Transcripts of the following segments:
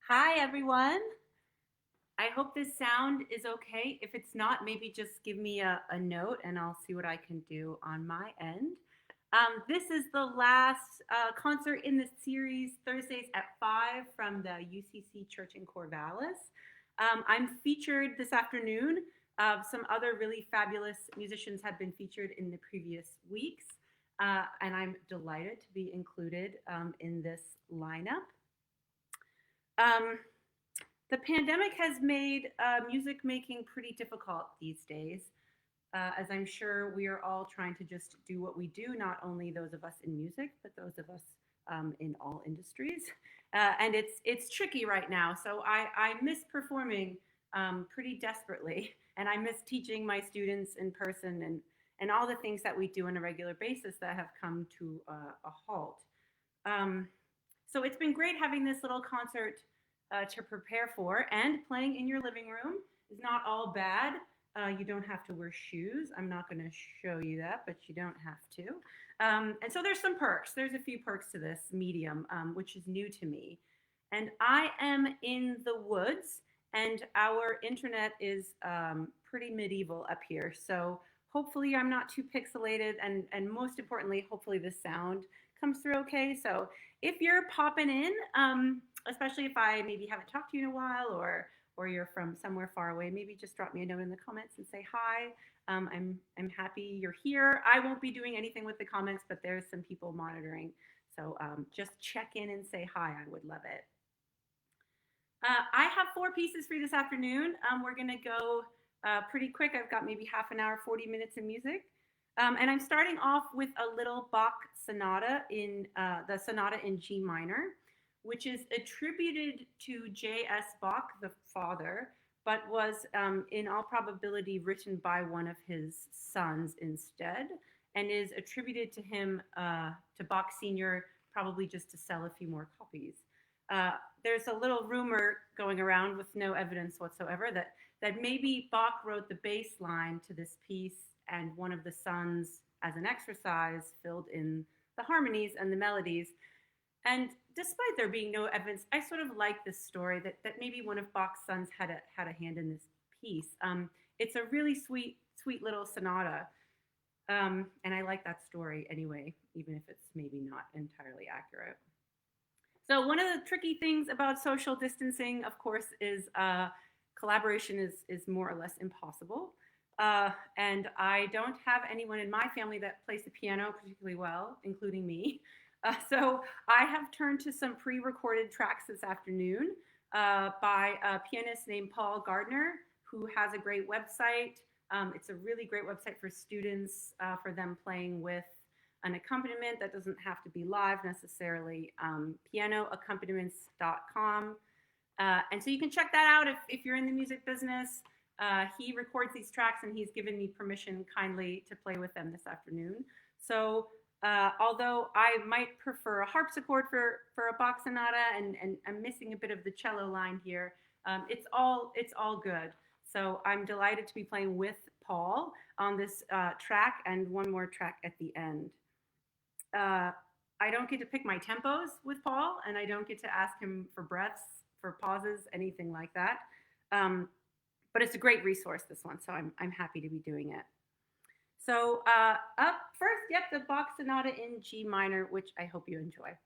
Hi, everyone. I hope this sound is okay. If it's not, maybe just give me a note and I'll see what I can do on my end. This is the last concert in the series, Thursdays at 5 from the UCC Church in Corvallis. I'm featured this afternoon. Some other really fabulous musicians have been featured in the previous weeks, and I'm delighted to be included in this lineup. Um, the pandemic has made music making pretty difficult these days, as I'm sure we are all trying to just do what we do, not only those of us in music, but those of us in all industries. And it's tricky right now. So I miss performing pretty desperately, and I miss teaching my students in person and all the things that we do on a regular basis that have come to a halt. Um, so it's been great having this little concert to prepare for, and playing in your living room is not all bad. You don't have to wear shoes. I'm not going to show you that, but you don't have to. And so there's some perks. There's a few perks to this medium, which is new to me. And I am in the woods, and our internet is pretty medieval up here. So hopefully I'm not too pixelated, and most importantly, hopefully the sound comes through okay. So if you're popping in, especially if I maybe haven't talked to you in a while, or you're from somewhere far away, maybe just drop me a note in the comments and say hi. I'm happy you're here. I won't be doing anything with the comments, but there's some people monitoring. So just check in and say hi. I would love it. I have four pieces for you this afternoon. We're going to go pretty quick. I've got maybe half an hour, 40 minutes of music. And I'm starting off with a little Bach sonata in the sonata in G minor, which is attributed to J.S. Bach, the father, but was in all probability written by one of his sons instead, and is attributed to him, to Bach Sr., probably just to sell a few more copies. There's a little rumor going around with no evidence whatsoever that maybe Bach wrote the bass line to this piece, and one of the sons, as an exercise, filled in the harmonies and the melodies. And despite there being no evidence, I sort of like this story that maybe one of Bach's sons had a hand in this piece. It's a really sweet little sonata, and I like that story anyway, even if it's maybe not entirely accurate. So one of the tricky things about social distancing, of course, is collaboration is more or less impossible. And I don't have anyone in my family that plays the piano particularly well, including me. So I have turned to some pre-recorded tracks this afternoon by a pianist named Paul Gardner, who has a great website. It's a really great website for students, for them playing with an accompaniment that doesn't have to be live necessarily, pianoaccompaniments.com. And so you can check that out if you're in the music business. He records these tracks, and he's given me permission kindly to play with them this afternoon. So although I might prefer a harpsichord for a Bach sonata, and I'm missing a bit of the cello line here, it's all good. So I'm delighted to be playing with Paul on this track, and one more track at the end. I don't get to pick my tempos with Paul, and I don't get to ask him for breaths, for pauses, anything like that. But it's a great resource, this one, so I'm happy to be doing it. So up first, yep, the Bach Sonata in G minor, which I hope you enjoy.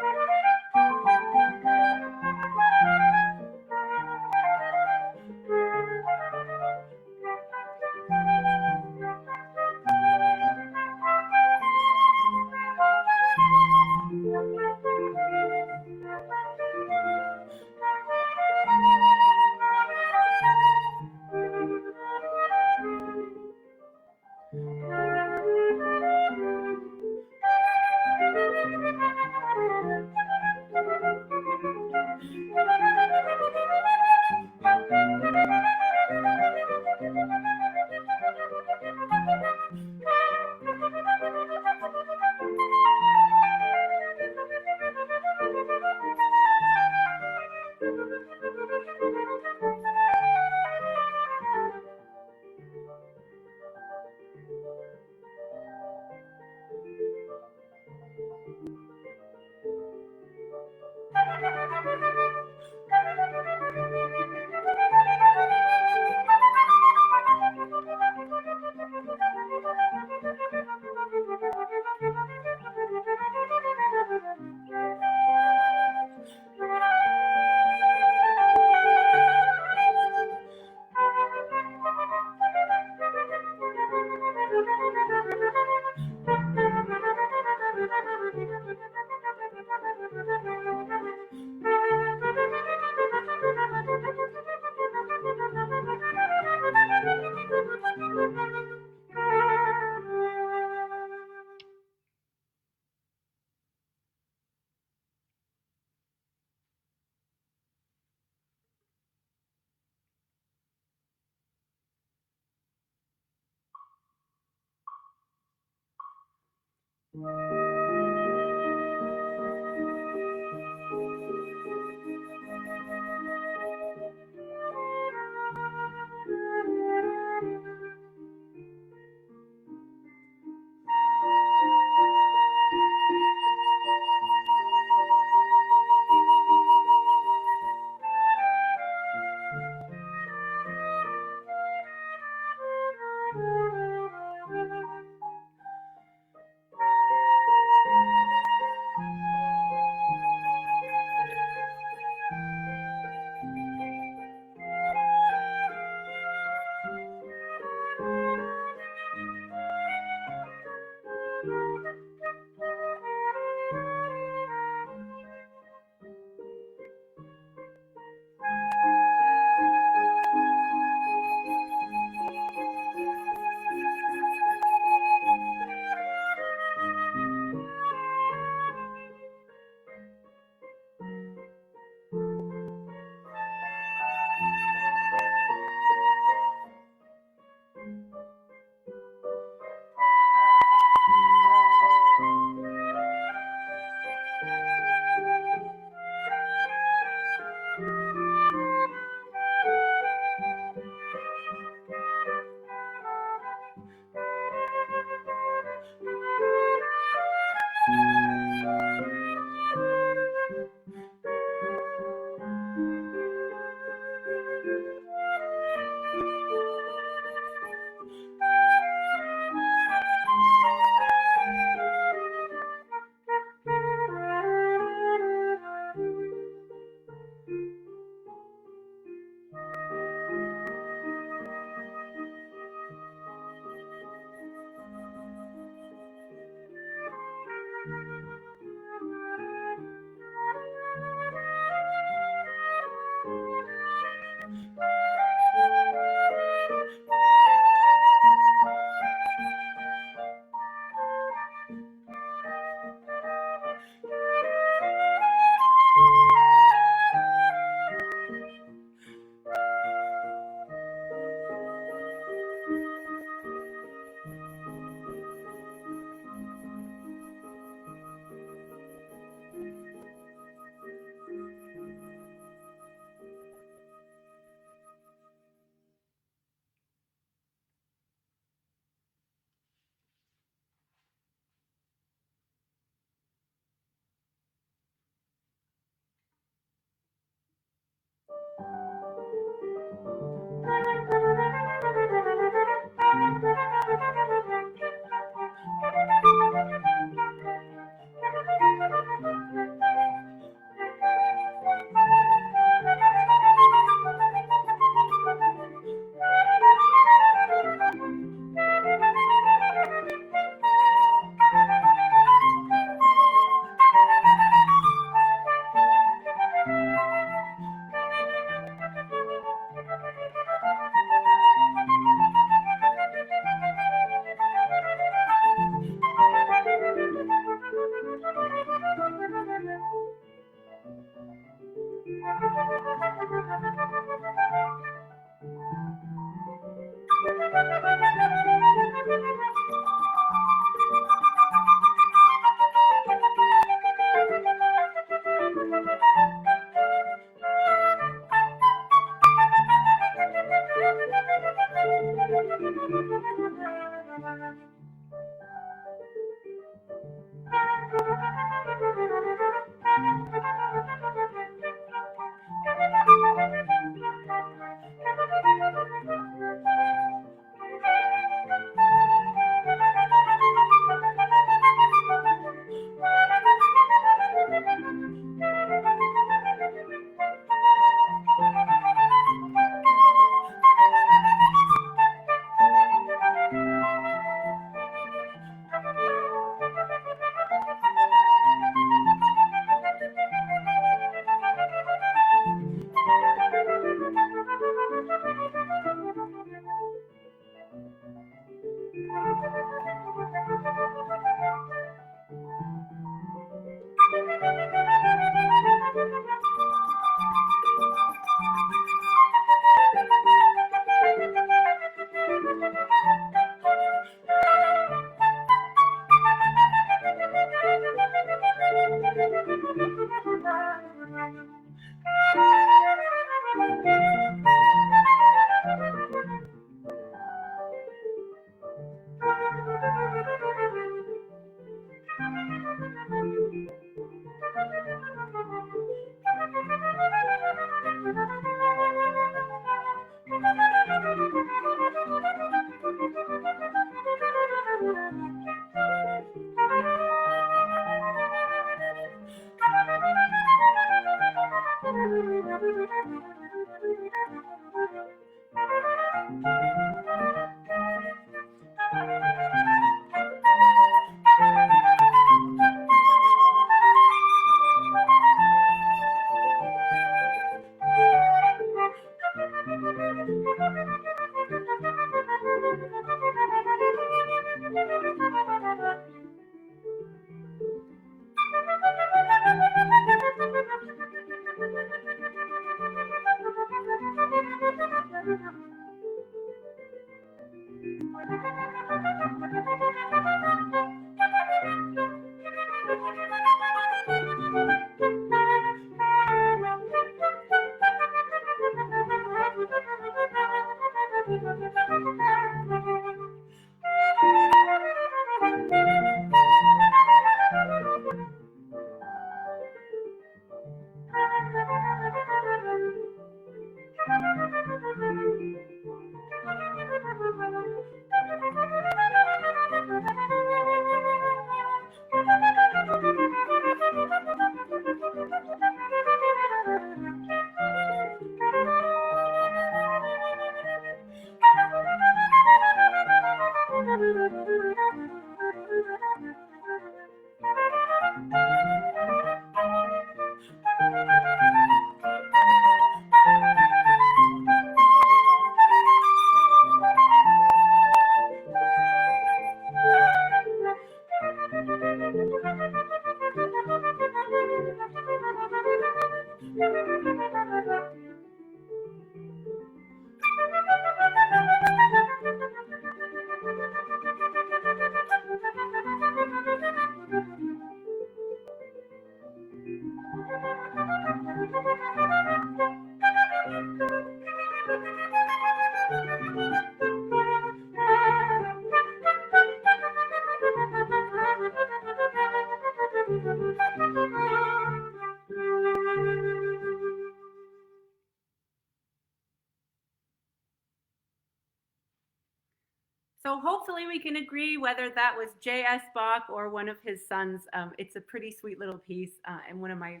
So hopefully we can agree whether that was J.S. Bach or one of his sons. It's a pretty sweet little piece and one of my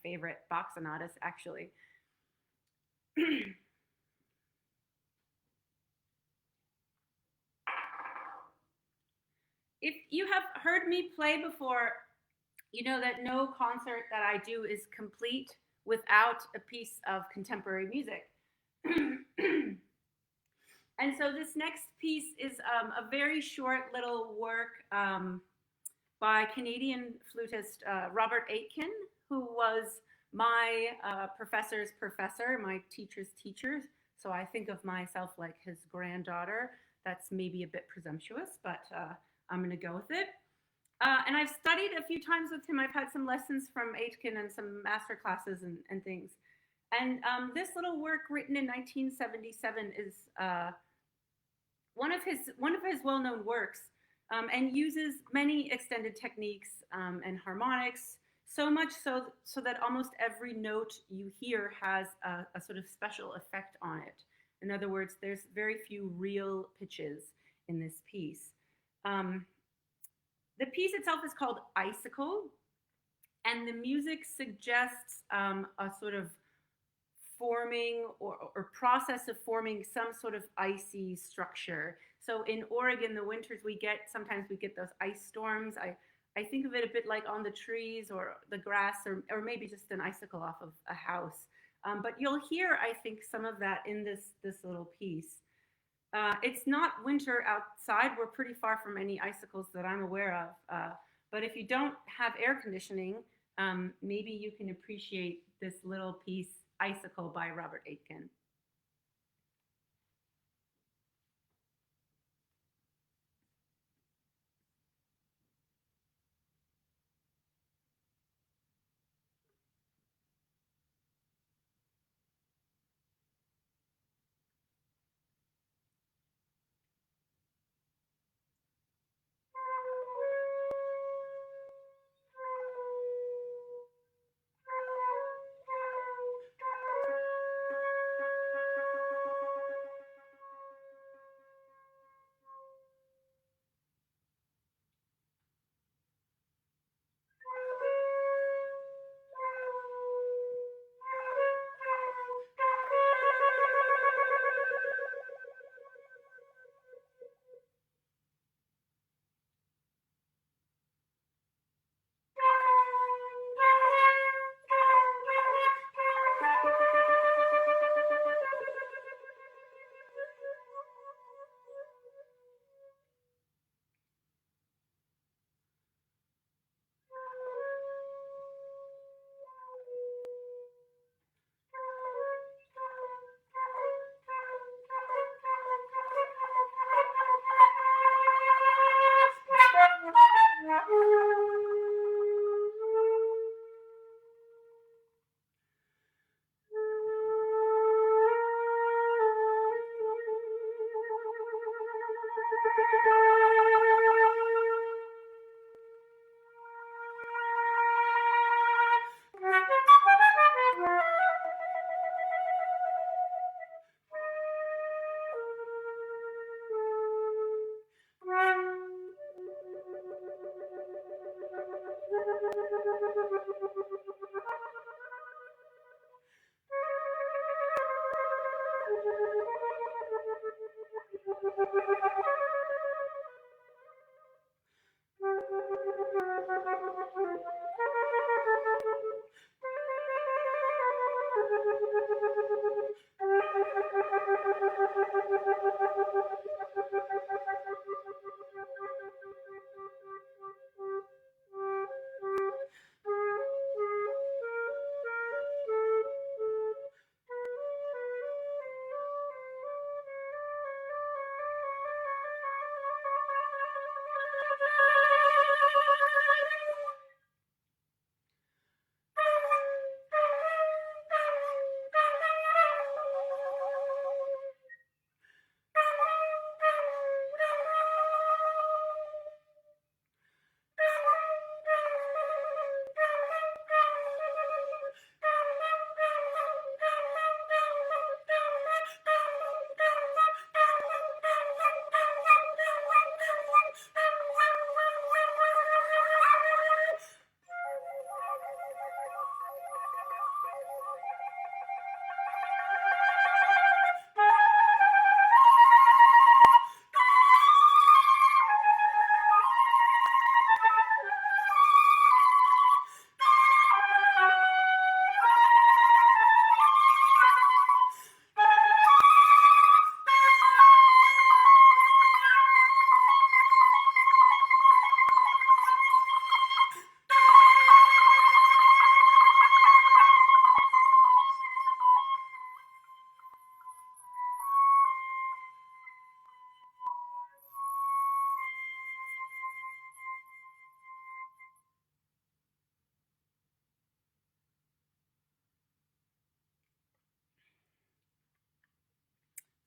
favorite Bach sonatas, actually. If you have heard me play before, you know that no concert that I do is complete without a piece of contemporary music. And so this next piece is a very short little work by Canadian flutist Robert Aitken, who was my professor's professor, my teacher's teacher. So I think of myself like his granddaughter. That's maybe a bit presumptuous, but I'm going to go with it. And I've studied a few times with him. I've had some lessons from Aitken and some master classes and things. And this little work, written in 1977, is one of his well-known works, and uses many extended techniques and harmonics. So much so that almost every note you hear has a sort of special effect on it. In other words, there's very few real pitches in this piece. The piece itself is called Icicle, and the music suggests a sort of forming or process of forming some sort of icy structure. So in Oregon, the winters sometimes we get those ice storms. I think of it a bit like on the trees or the grass, or maybe just an icicle off of a house. But you'll hear, I think, some of that in this little piece. It's not winter outside. We're pretty far from any icicles that I'm aware of. But if you don't have air conditioning, maybe you can appreciate this little piece, Icicle by Robert Aitken.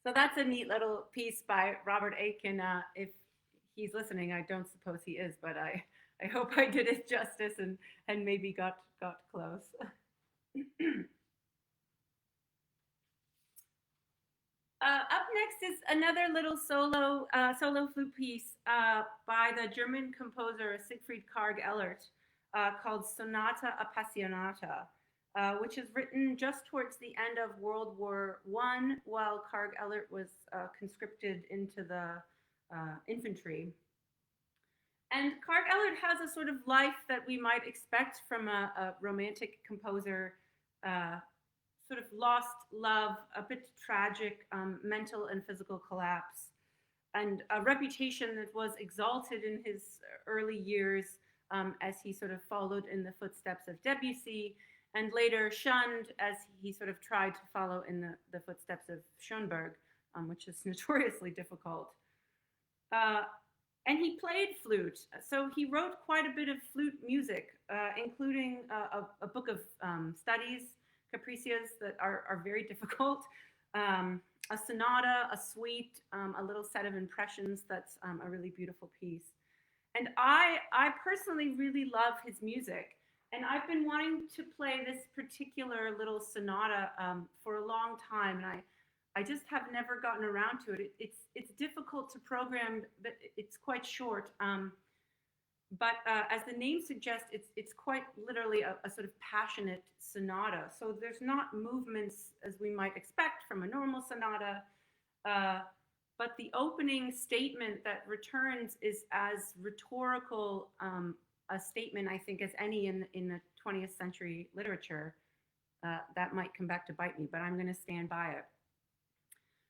So that's a neat little piece by Robert Aiken. If he's listening, I don't suppose he is, but I hope I did it justice and maybe got close. Up next is another little solo flute piece by the German composer Siegfried Karg-Ellert called Sonata Appassionata, which is written just towards the end of World War I while Karg-Ellert was conscripted into the infantry. And Karg-Ellert has a sort of life that we might expect from a romantic composer, sort of lost love, a bit tragic, mental and physical collapse, and a reputation that was exalted in his early years as he sort of followed in the footsteps of Debussy, and later shunned as he sort of tried to follow in the footsteps of Schoenberg, which is notoriously difficult. And he played flute, so he wrote quite a bit of flute music, including a book of studies, capriccias that are very difficult, a sonata, a suite, a little set of impressions that's a really beautiful piece. And I personally really love his music. And I've been wanting to play this particular little sonata for a long time. And I just have never gotten around to it. It's difficult to program, but it's quite short. But as the name suggests, it's quite literally a sort of passionate sonata. So there's not movements as we might expect from a normal sonata, but the opening statement that returns is as rhetorical a statement, I think, as any in the 20th century literature. That might come back to bite me, but I'm going to stand by it.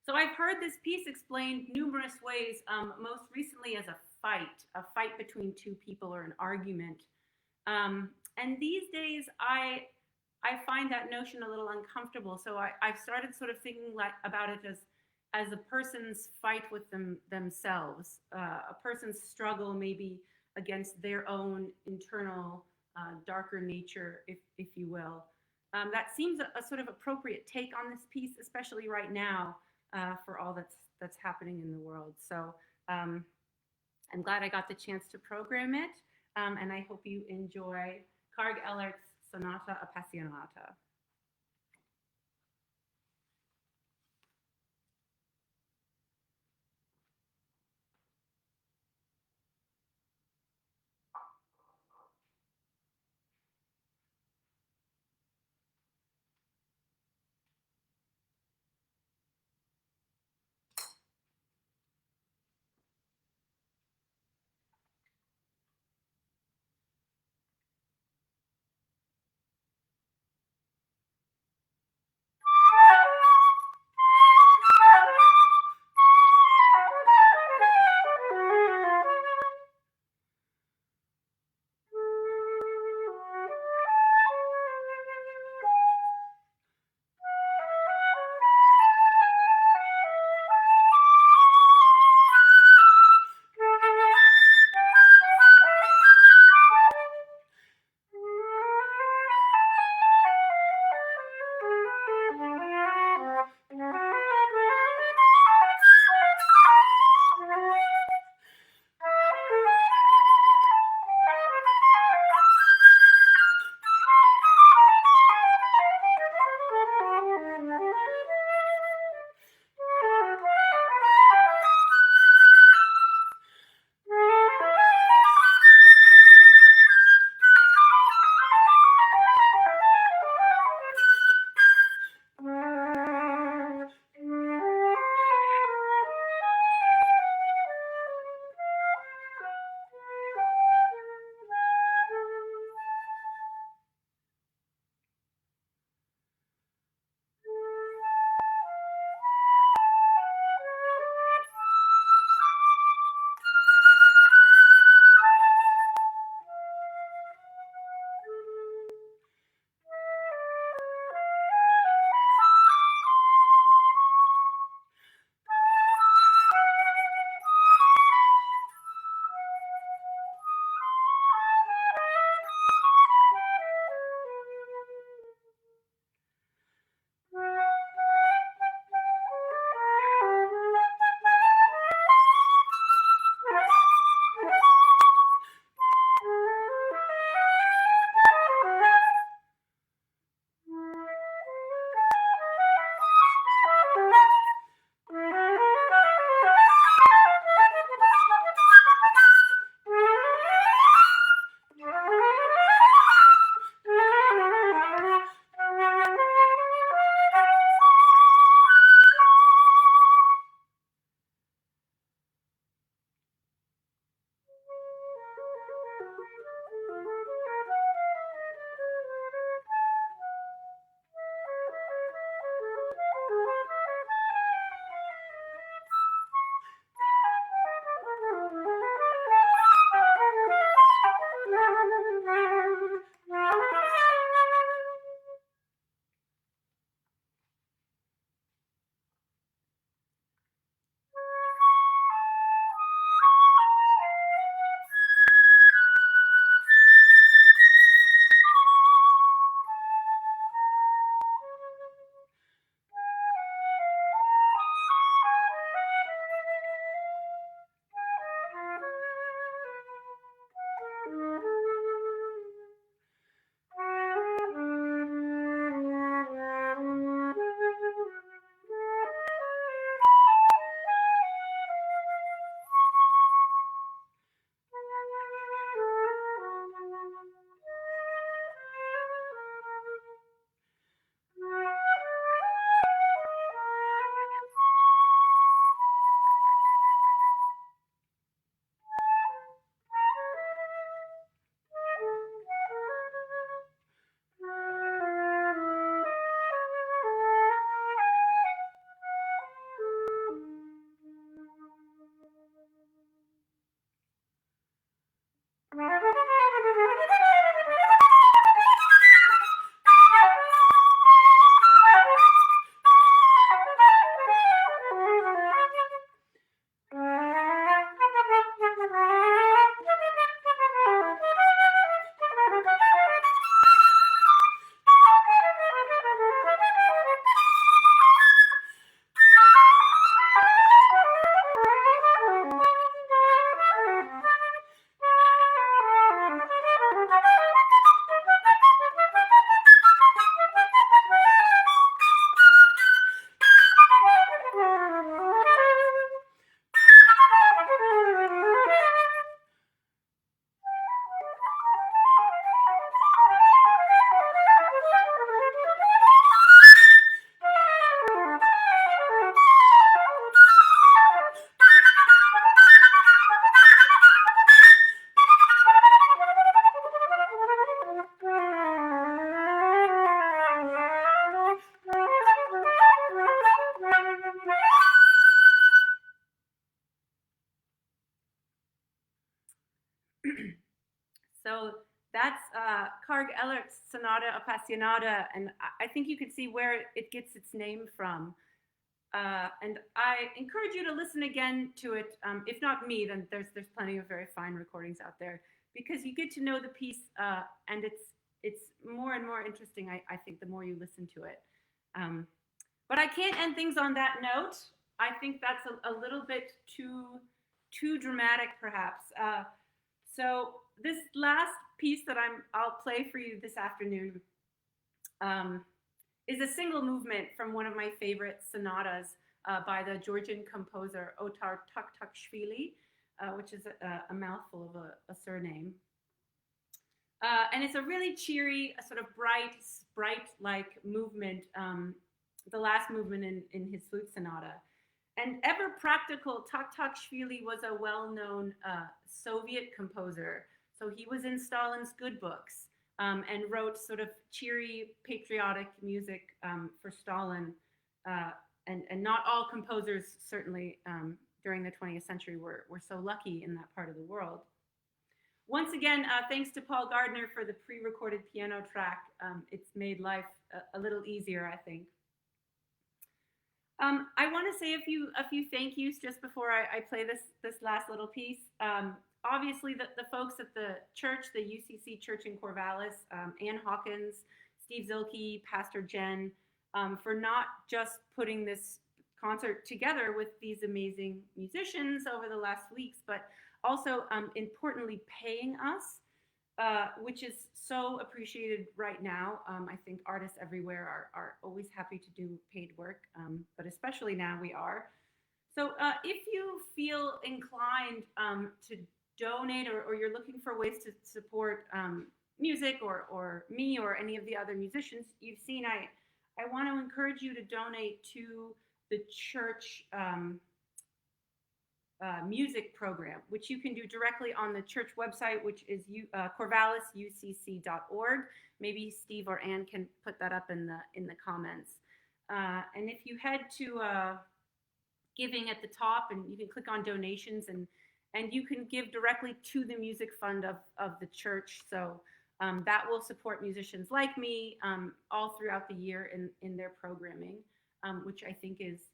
So I've heard this piece explained numerous ways, most recently as a fight between two people or an argument. And these days, I find that notion a little uncomfortable. So I've started sort of thinking about it as a person's fight with themselves, a person's struggle maybe against their own internal darker nature, if you will. That seems a sort of appropriate take on this piece, especially right now for all that's happening in the world. So I'm glad I got the chance to program it, and I hope you enjoy Karg-Ellert's Sonata Appassionata. So that's Karg Ellert's Sonata Appassionata, and I think you can see where it gets its name from. And I encourage you to listen again to it. If not me, then there's plenty of very fine recordings out there, because you get to know the piece, and it's more and more interesting. I think the more you listen to it. But I can't end things on that note. I think that's a little bit too dramatic, perhaps. So this last piece that I'll play for you this afternoon is a single movement from one of my favorite sonatas by the Georgian composer Otar Taktakshvili, which is a mouthful of a surname. And it's a really cheery, a sort of bright-like movement, the last movement in his flute sonata. And ever practical, Taktakshvili was a well-known Soviet composer. So he was in Stalin's good books and wrote sort of cheery, patriotic music for Stalin. And not all composers, certainly during the 20th century, were so lucky in that part of the world. Once again, thanks to Paul Gardner for the pre-recorded piano track. It's made life a little easier, I think. I want to say a few thank yous just before I play this last little piece. Obviously, the folks at the church, the UCC Church in Corvallis, Ann Hawkins, Steve Zilke, Pastor Jen, for not just putting this concert together with these amazing musicians over the last weeks, but also importantly paying us, which is so appreciated right now. I think artists everywhere are always happy to do paid work, but especially now we are. So if you feel inclined to donate, or you're looking for ways to support music or me or any of the other musicians you've seen, I want to encourage you to donate to the church music program, which you can do directly on the church website, which is corvallisucc.org. Maybe Steve or Ann can put that up in the comments. And if you head to giving at the top, and you can click on donations, and you can give directly to the music fund of the church. So that will support musicians like me all throughout the year in their programming, which I think is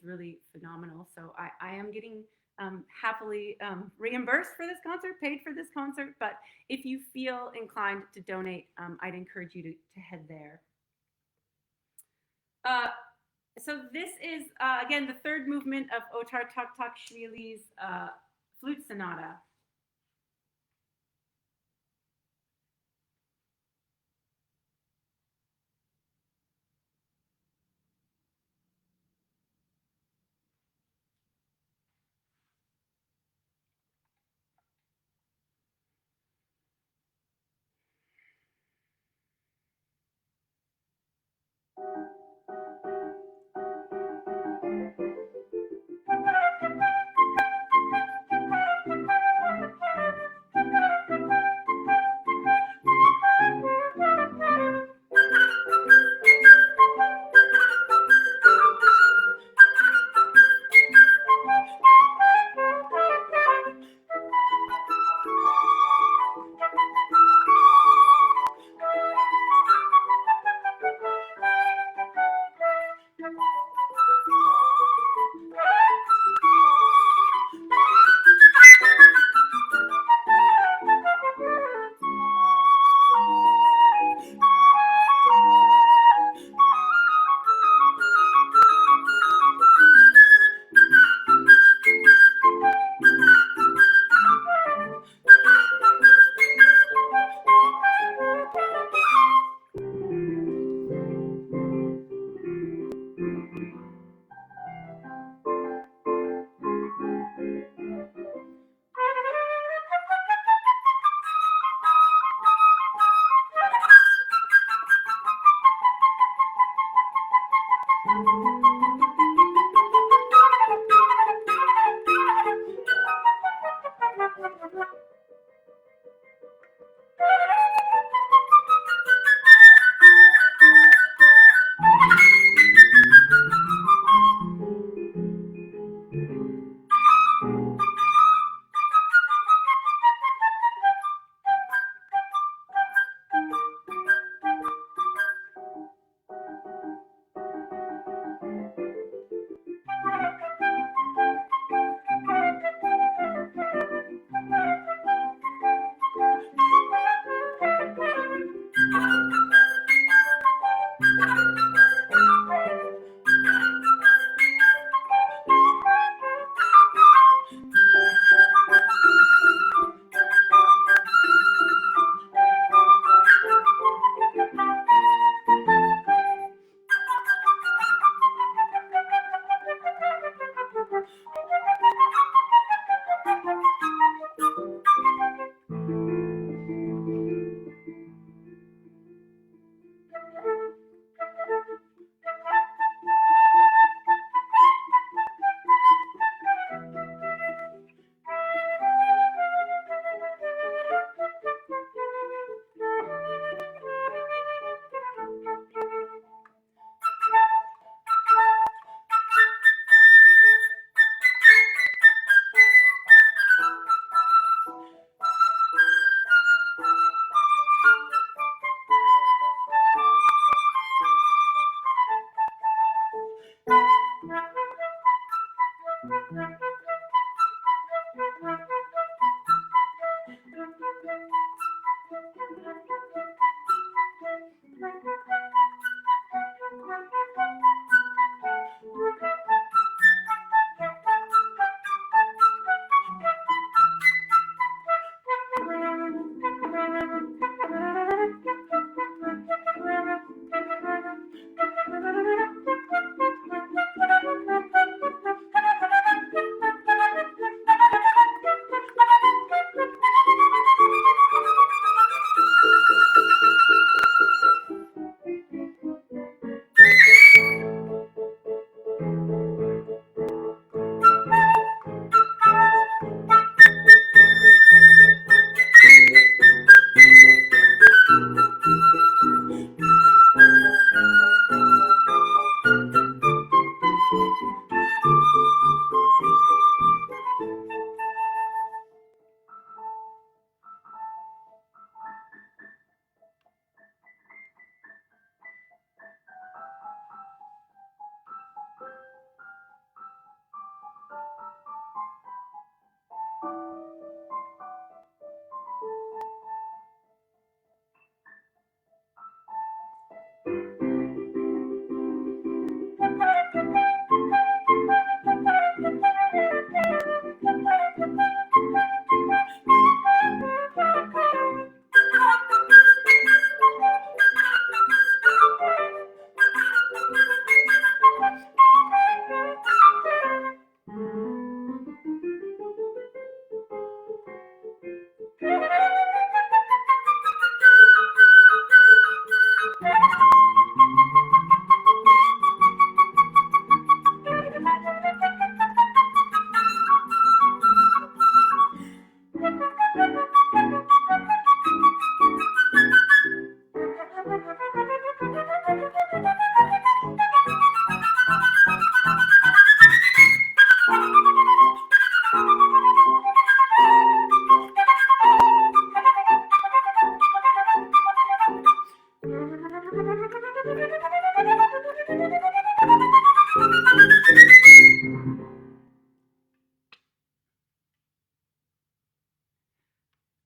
really phenomenal. So I am getting happily reimbursed for this concert, paid for this concert. But if you feel inclined to donate, I'd encourage you to head there. So this is, again, the third movement of Otar Toktakshvili's flute sonata.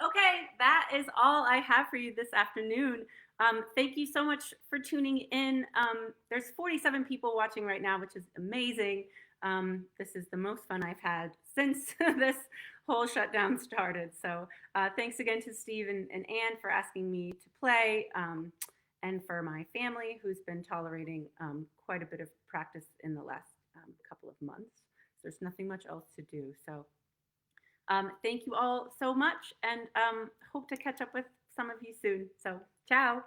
Okay, that is all I have for you this afternoon. Thank you so much for tuning in. There's 47 people watching right now, which is amazing. This is the most fun I've had since this whole shutdown started. So thanks again to Steve and Anne for asking me to play, and for my family who's been tolerating quite a bit of practice in the last couple of months. There's nothing much else to do. So thank you all so much, and hope to catch up with some of you soon. So, ciao.